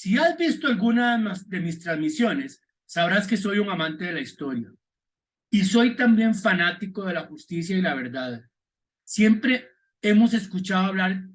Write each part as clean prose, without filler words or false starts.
Si has visto alguna de mis transmisiones, sabrás que soy un amante de la historia y soy también fanático de la justicia y la verdad. Siempre hemos escuchado hablar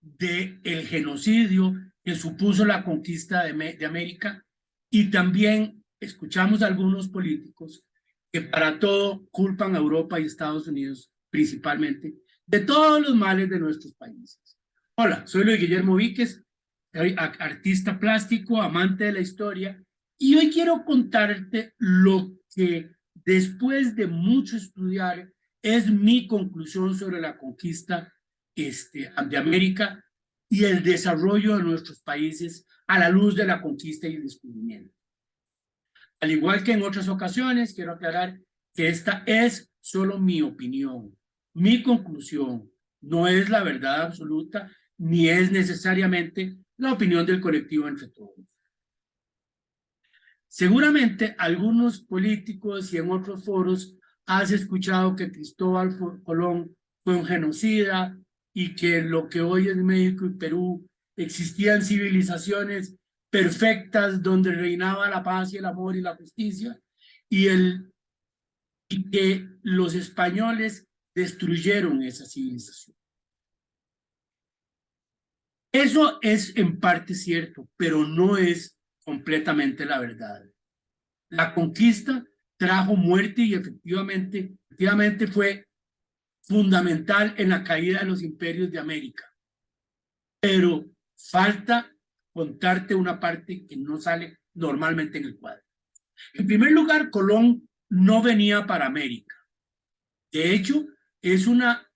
del genocidio que supuso la conquista de América, y también escuchamos a algunos políticos que para todo culpan a Europa y Estados Unidos principalmente de todos los males de nuestros países. Hola, soy Luis Guillermo Víquez, soy artista plástico, amante de la historia, y hoy quiero contarte lo que después de mucho estudiar es mi conclusión sobre la conquista de América y el desarrollo de nuestros países a la luz de la conquista y el descubrimiento. Al igual que en otras ocasiones, quiero aclarar que esta es solo mi opinión, mi conclusión, no es la verdad absoluta, ni es necesariamente la opinión del colectivo entre todos. Seguramente algunos políticos y en otros foros has escuchado que Cristóbal Colón fue un genocida y que lo que hoy es México y Perú existían civilizaciones perfectas donde reinaba la paz y el amor y la justicia, y que los españoles destruyeron esa civilización. Eso es en parte cierto, pero no es completamente la verdad. La conquista trajo muerte y efectivamente fue fundamental en la caída de los imperios de América. Pero falta contarte una parte que no sale normalmente en el cuadro. En primer lugar, Colón no venía para América. De hecho, en una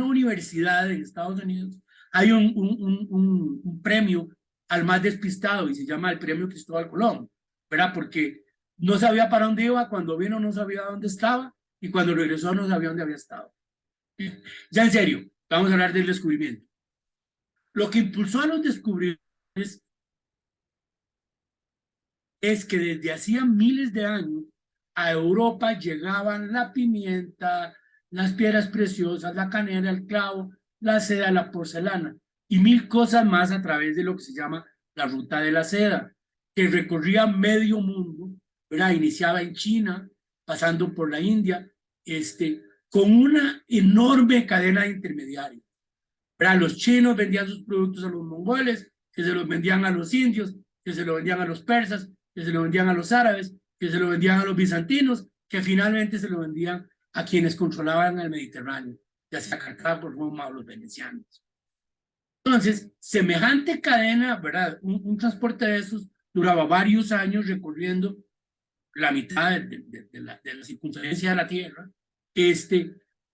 universidad en Estados Unidos hay un premio al más despistado y se llama el premio Cristóbal Colón, ¿verdad? Porque no sabía para dónde iba, cuando vino no sabía dónde estaba y cuando regresó no sabía dónde había estado. Ya en serio, vamos a hablar del descubrimiento. Lo que impulsó a los descubridores es que desde hacía miles de años a Europa llegaban la pimienta, las piedras preciosas, la canela, el clavo, la seda, la porcelana y mil cosas más a través de lo que se llama la ruta de la seda, que recorría medio mundo, ¿verdad? Iniciaba en China, pasando por la India, con una enorme cadena de intermediarios, ¿verdad? Los chinos vendían sus productos a los mongoles, que se los vendían a los indios, que se los vendían a los persas, que se lo vendían a los árabes, que se lo vendían a los bizantinos, que finalmente se lo vendían a quienes controlaban el Mediterráneo, ya sea Cartago, Roma o los venecianos. Entonces, semejante cadena, ¿verdad? Un transporte de esos duraba varios años recorriendo la mitad de la circunferencia de la Tierra,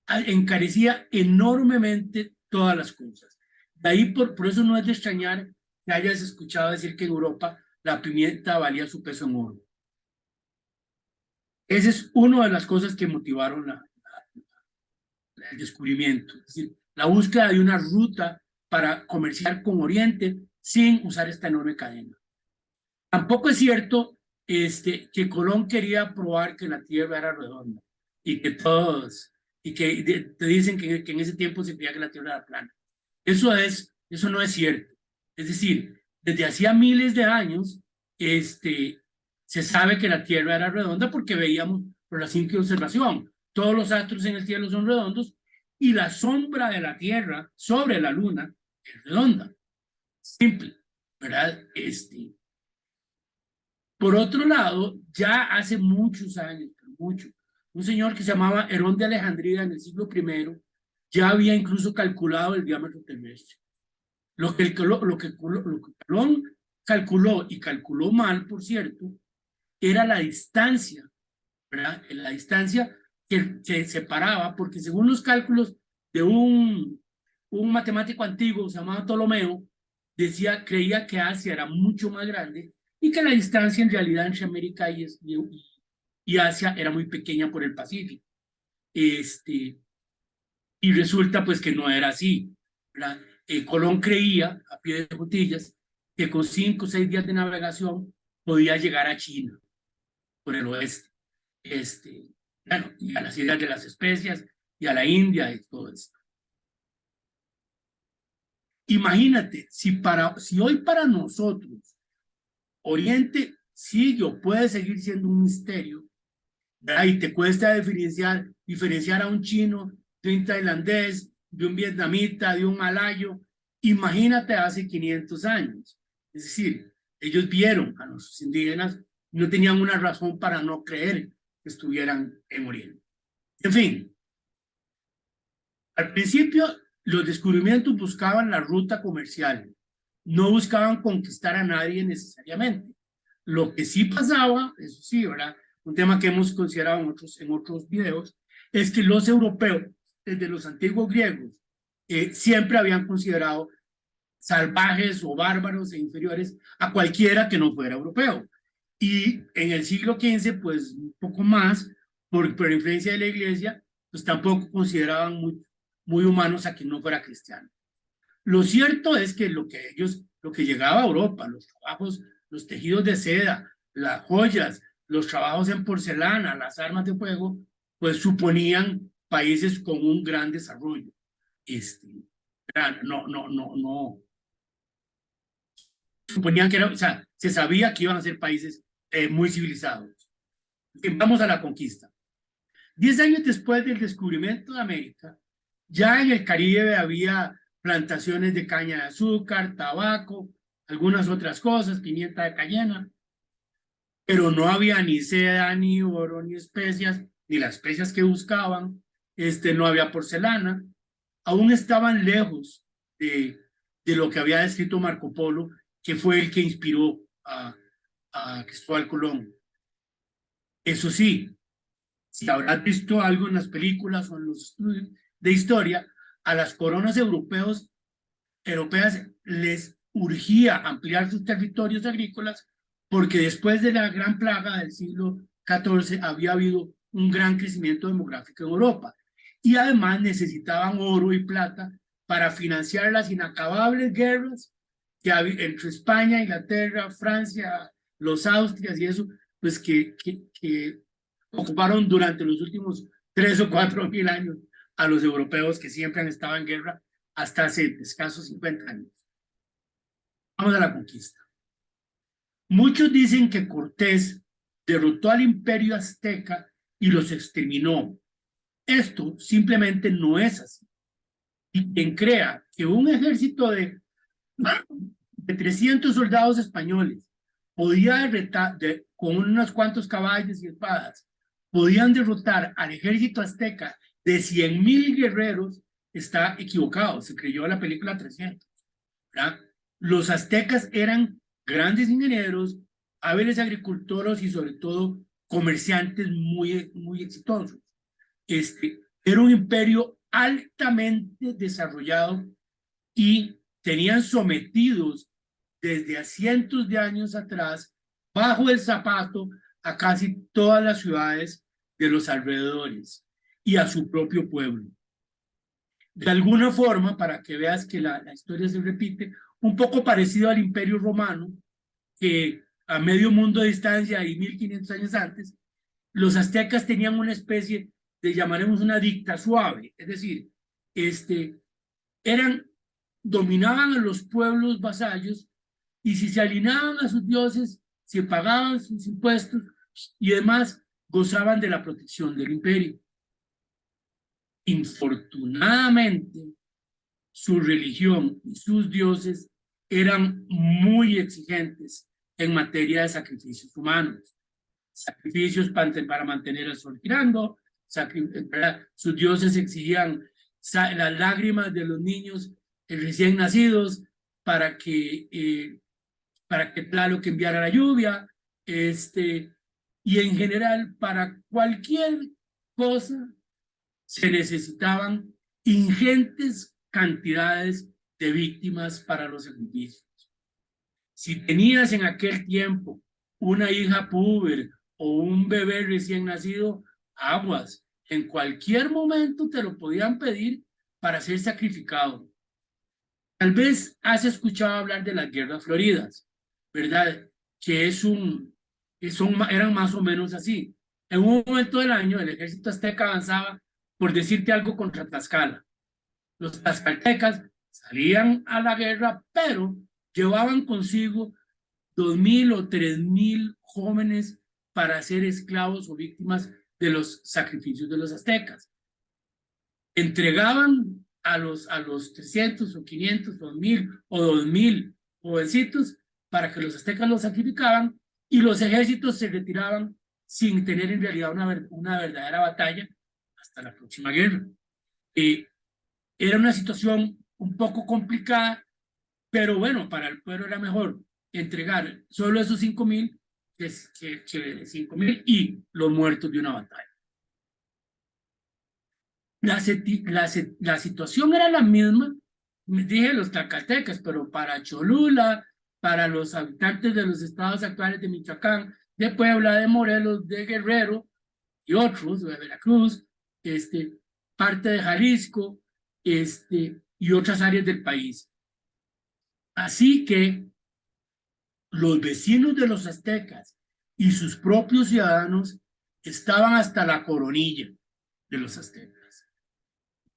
encarecía enormemente todas las cosas. De ahí, por eso no es de extrañar que hayas escuchado decir que en Europa la pimienta valía su peso en oro. Esa es una de las cosas que motivaron el descubrimiento, es decir, la búsqueda de una ruta para comerciar con Oriente sin usar esta enorme cadena. Tampoco es cierto que Colón quería probar que la Tierra era redonda y que te dicen que en ese tiempo se creía que la Tierra era plana. Eso no es cierto. Es decir, desde hacía miles de años, se sabe que la Tierra era redonda porque veíamos por la simple observación. Todos los astros en el cielo son redondos y la sombra de la Tierra sobre la Luna es redonda. Simple, ¿verdad? Por otro lado, ya hace muchos años, un señor que se llamaba Herón de Alejandría en el siglo I ya había incluso calculado el diámetro terrestre. Lo que Colón calculó, y calculó mal, por cierto, era la distancia, ¿verdad? La distancia que se separaba, porque según los cálculos de un matemático antiguo, se llamaba Ptolomeo, creía que Asia era mucho más grande y que la distancia en realidad entre América y Asia era muy pequeña por el Pacífico. Y resulta pues que no era así, ¿verdad? Colón creía, a pie de juntillas, que con 5 o 6 días de navegación podía llegar a China, por el oeste. Bueno, y a las Islas de las Especias, y a la India y todo esto. Imagínate, si hoy para nosotros Oriente sigue o puede seguir siendo un misterio, y te cuesta diferenciar a un chino de un tailandés, de un vietnamita, de un malayo, imagínate hace 500 años. Es decir, ellos vieron a los indígenas, no tenían una razón para no creer que estuvieran en Oriente. En fin, al principio los descubrimientos buscaban la ruta comercial, no buscaban conquistar a nadie necesariamente. Lo que sí pasaba, eso sí, ¿verdad? Un tema que hemos considerado en otros videos, es que los europeos, desde los antiguos griegos, siempre habían considerado salvajes o bárbaros e inferiores a cualquiera que no fuera europeo. Y en el siglo XV, pues un poco más, por influencia de la iglesia, pues tampoco consideraban muy humanos a quien no fuera cristiano. Lo cierto es que lo que llegaba a Europa, los trabajos, los tejidos de seda, las joyas, los trabajos en porcelana, las armas de fuego, pues suponían países con un gran desarrollo. No, suponían que o sea, se sabía que iban a ser países muy civilizados. Vamos a la conquista. 10 años después del descubrimiento de América, ya en el Caribe había plantaciones de caña de azúcar, tabaco, algunas otras cosas, pimienta de cayena, pero no había ni seda, ni oro, ni especias, ni las especias que buscaban, no había porcelana, aún estaban lejos de lo que había descrito Marco Polo, que fue el que inspiró a Cristóbal Colón. Eso sí, si habrás visto algo en las películas o en los estudios de historia, a las coronas europeas les urgía ampliar sus territorios agrícolas porque después de la gran plaga del siglo XIV había habido un gran crecimiento demográfico en Europa y además necesitaban oro y plata para financiar las inacabables guerras que había entre España, Inglaterra, Francia, los Austrias y eso, pues que ocuparon durante los últimos 3 o 4 mil años a los europeos que siempre han estado en guerra hasta hace escasos 50 años. Vamos a la conquista. Muchos dicen que Cortés derrotó al imperio azteca y los exterminó. Esto simplemente no es así. Y quien crea que un ejército de 300 soldados españoles podía derrotar, con unos cuantos caballos y espadas, podían derrotar al ejército azteca de 100,000 guerreros, está equivocado. Se creyó la película 300, ¿verdad? Los aztecas eran grandes ingenieros, hábiles agricultores y sobre todo comerciantes muy exitosos. Era un imperio altamente desarrollado y tenían sometidos desde a cientos de años atrás, bajo el zapato, a casi todas las ciudades de los alrededores y a su propio pueblo. De alguna forma, para que veas que la historia se repite, un poco parecido al Imperio Romano, que a medio mundo de distancia y 1500 años antes, los aztecas tenían una especie de, llamaremos una dicta suave, es decir, dominaban a los pueblos vasallos y si se alineaban a sus dioses, se pagaban sus impuestos y además gozaban de la protección del imperio. Infortunadamente, su religión y sus dioses eran muy exigentes en materia de sacrificios humanos. Sacrificios para mantener el sol girando, sus dioses exigían las lágrimas de los niños recién nacidos para que Tlaloc enviara la lluvia, y en general para cualquier cosa se necesitaban ingentes cantidades de víctimas para los sacrificios. Si tenías en aquel tiempo una hija púber o un bebé recién nacido, aguas, en cualquier momento te lo podían pedir para ser sacrificado. Tal vez has escuchado hablar de las guerras floridas, ¿verdad? Que eran más o menos así. En un momento del año, el ejército azteca avanzaba, por decirte algo, contra Tlaxcala. Los tlaxcaltecas salían a la guerra, pero llevaban consigo 2.000 o 3.000 jóvenes para ser esclavos o víctimas de los sacrificios de los aztecas. Entregaban a los 300 o 500 o 1.000 o 2.000 jovencitos para que los aztecas los sacrificaban y los ejércitos se retiraban sin tener en realidad una verdadera batalla hasta la próxima guerra. Era una situación un poco complicada, pero bueno, para el pueblo era mejor entregar solo esos 5.000 que 5.000 y los muertos de una batalla. La situación era la misma, dije los tlaxcaltecas, pero para Cholula, para los habitantes de los estados actuales de Michoacán, de Puebla, de Morelos, de Guerrero y otros, de Veracruz, parte de Jalisco, y otras áreas del país. Así que los vecinos de los aztecas y sus propios ciudadanos estaban hasta la coronilla de los aztecas.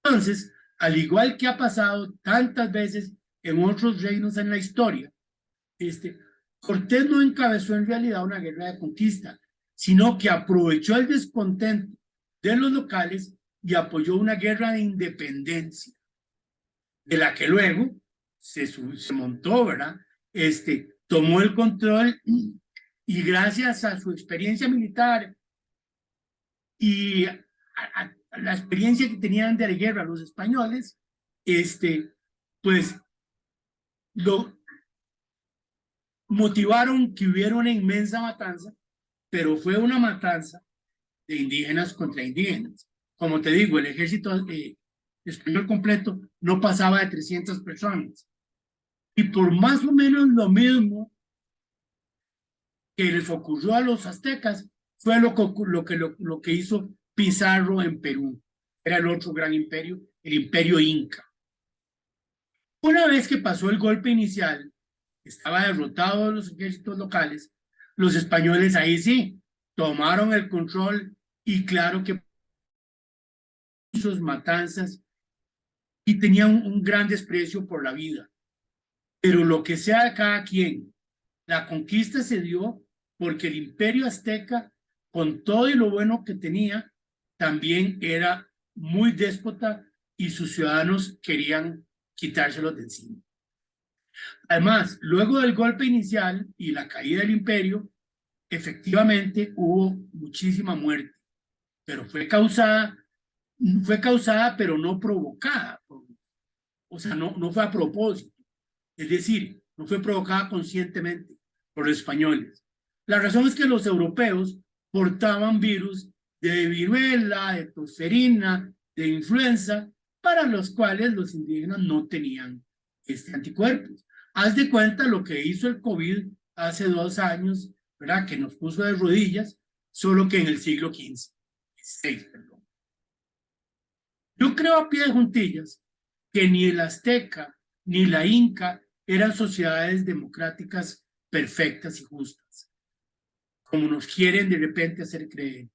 Entonces, al igual que ha pasado tantas veces en otros reinos en la historia, Cortés no encabezó en realidad una guerra de conquista, sino que aprovechó el descontento de los locales y apoyó una guerra de independencia, de la que luego se montó, ¿verdad? Tomó el control y gracias a su experiencia militar y a la experiencia que tenían de la guerra los españoles, pues lo motivaron que hubiera una inmensa matanza, pero fue una matanza de indígenas contra indígenas. Como te digo, el ejército español completo no pasaba de 300 personas. Y por más o menos lo mismo que les ocurrió a los aztecas, fue lo que hizo Pizarro en Perú. Era el otro gran imperio, el imperio inca. Una vez que pasó el golpe inicial, estaba derrotado los ejércitos locales, los españoles ahí sí tomaron el control y claro que sus matanzas y tenían un gran desprecio por la vida. Pero lo que sea de cada quien, la conquista se dio porque el imperio azteca, con todo y lo bueno que tenía, también era muy déspota y sus ciudadanos querían quitárselos de encima. Además, luego del golpe inicial y la caída del imperio, efectivamente hubo muchísima muerte, pero fue causada pero no provocada. O sea, no fue a propósito. Es decir, no fue provocada conscientemente por los españoles. La razón es que los europeos portaban virus de viruela, de tosferina, de influenza, para los cuales los indígenas no tenían anticuerpos. Haz de cuenta lo que hizo el COVID hace 2 años, ¿verdad? Que nos puso de rodillas, solo que en el siglo XV. Perdón. Yo creo a pie de juntillas que ni el azteca ni la inca eran sociedades democráticas perfectas y justas, como nos quieren de repente hacer creer.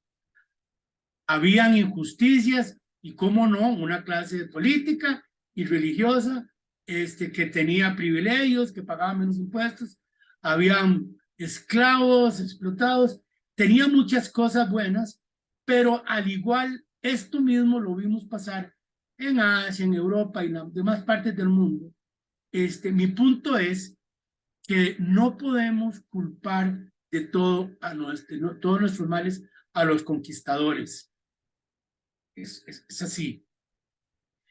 Habían injusticias y, cómo no, una clase política y religiosa que tenía privilegios, que pagaba menos impuestos, habían esclavos explotados, tenía muchas cosas buenas, pero al igual esto mismo lo vimos pasar en Asia, en Europa y en las demás partes del mundo. Mi punto es que no podemos culpar de todo todos nuestros males a los conquistadores. Es así.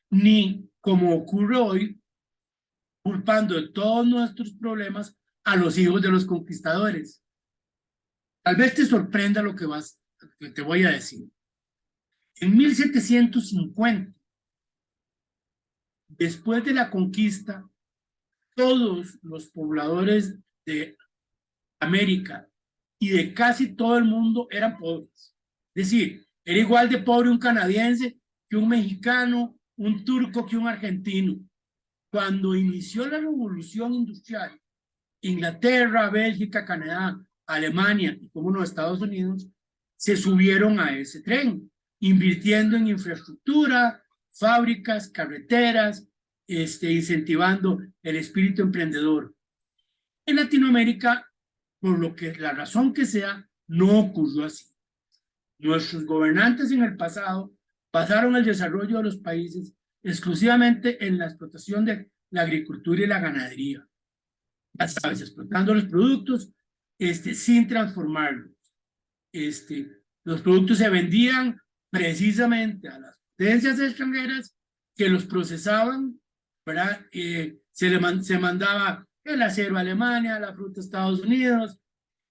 Ni, como ocurre hoy, culpando de todos nuestros problemas a los hijos de los conquistadores. Tal vez te sorprenda lo que te voy a decir. En 1750, después de la conquista, todos los pobladores de América y de casi todo el mundo eran pobres. Es decir, era igual de pobre un canadiense que un mexicano, un turco que un argentino. Cuando inició la revolución industrial, Inglaterra, Bélgica, Canadá, Alemania y como los Estados Unidos se subieron a ese tren, invirtiendo en infraestructura, fábricas, carreteras, incentivando el espíritu emprendedor. En Latinoamérica, por lo que la razón que sea, no ocurrió así. Nuestros gobernantes en el pasado basaron el desarrollo de los países exclusivamente en la explotación de la agricultura y la ganadería. Ya sabes, explotando los productos sin transformarlos. Los productos se vendían precisamente a las potencias extranjeras que los procesaban, ¿verdad? Se mandaba el acero a Alemania, la fruta a Estados Unidos,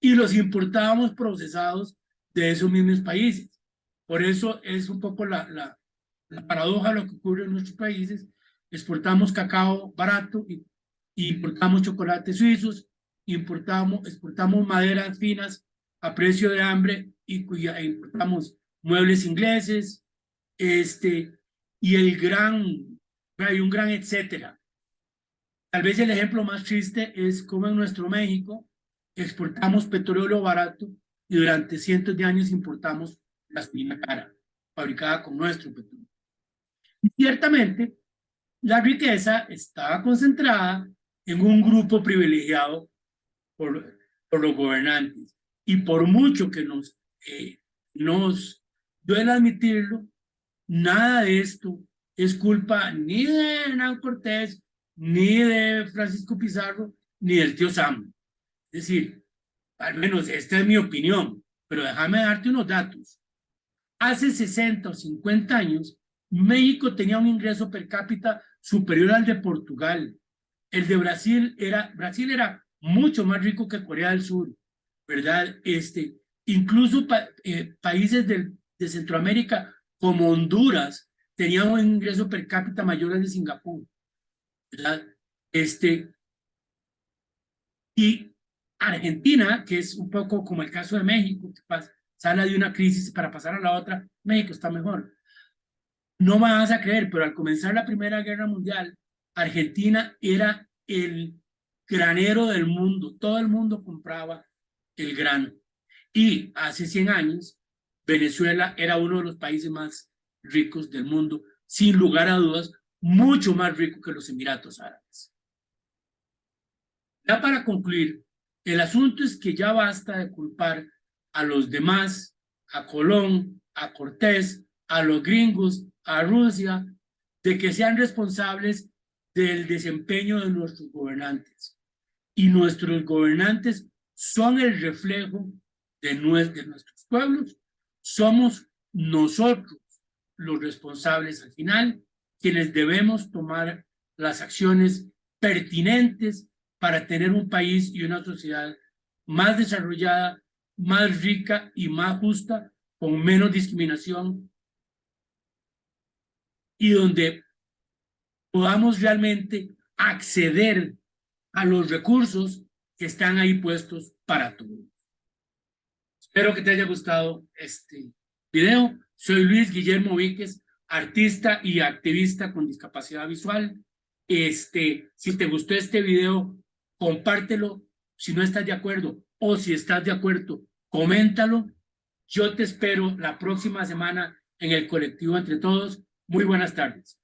y los importábamos procesados de esos mismos países. Por eso es un poco la paradoja de lo que ocurre en nuestros países. Exportamos cacao barato y importamos chocolates suizos, exportamos maderas finas a precio de hambre y importamos muebles ingleses, y hay un gran etcétera. Tal vez el ejemplo más triste es como en nuestro México exportamos petróleo barato y durante cientos de años importamos gasolina cara, fabricada con nuestro petróleo. Y ciertamente, la riqueza estaba concentrada en un grupo privilegiado por los gobernantes. Y por mucho que nos duele admitirlo, nada de esto es culpa ni de Hernán Cortés, ni de Francisco Pizarro, ni del tío Sam. Es decir, al menos esta es mi opinión, pero déjame darte unos datos. Hace 60 o 50 años, México tenía un ingreso per cápita superior al de Portugal. El de Brasil era mucho más rico que Corea del Sur, ¿verdad? Incluso países de Centroamérica como Honduras tenían un ingreso per cápita mayor al de Singapur, ¿verdad? Y Argentina, que es un poco como el caso de México, que sale de una crisis para pasar a la otra, México está mejor. No me vas a creer, pero al comenzar la Primera Guerra Mundial, Argentina era el granero del mundo. Todo el mundo compraba el grano. Y hace 100 años, Venezuela era uno de los países más ricos del mundo, sin lugar a dudas, mucho más rico que los Emiratos Árabes. Ya para concluir, el asunto es que ya basta de culpar a los demás, a Colón, a Cortés, a los gringos, a Rusia, de que sean responsables del desempeño de nuestros gobernantes. Y nuestros gobernantes son el reflejo de nuestros pueblos. Somos nosotros los responsables al final, quienes debemos tomar las acciones pertinentes para tener un país y una sociedad más desarrollada, más rica y más justa, con menos discriminación, y donde podamos realmente acceder a los recursos que están ahí puestos para todos. Espero que te haya gustado este video. Soy Luis Guillermo Víquez, artista y activista con discapacidad visual. Si te gustó este video, compártelo. Si no estás de acuerdo o si estás de acuerdo, coméntalo. Yo te espero la próxima semana en el colectivo Entre Todos. Muy buenas tardes.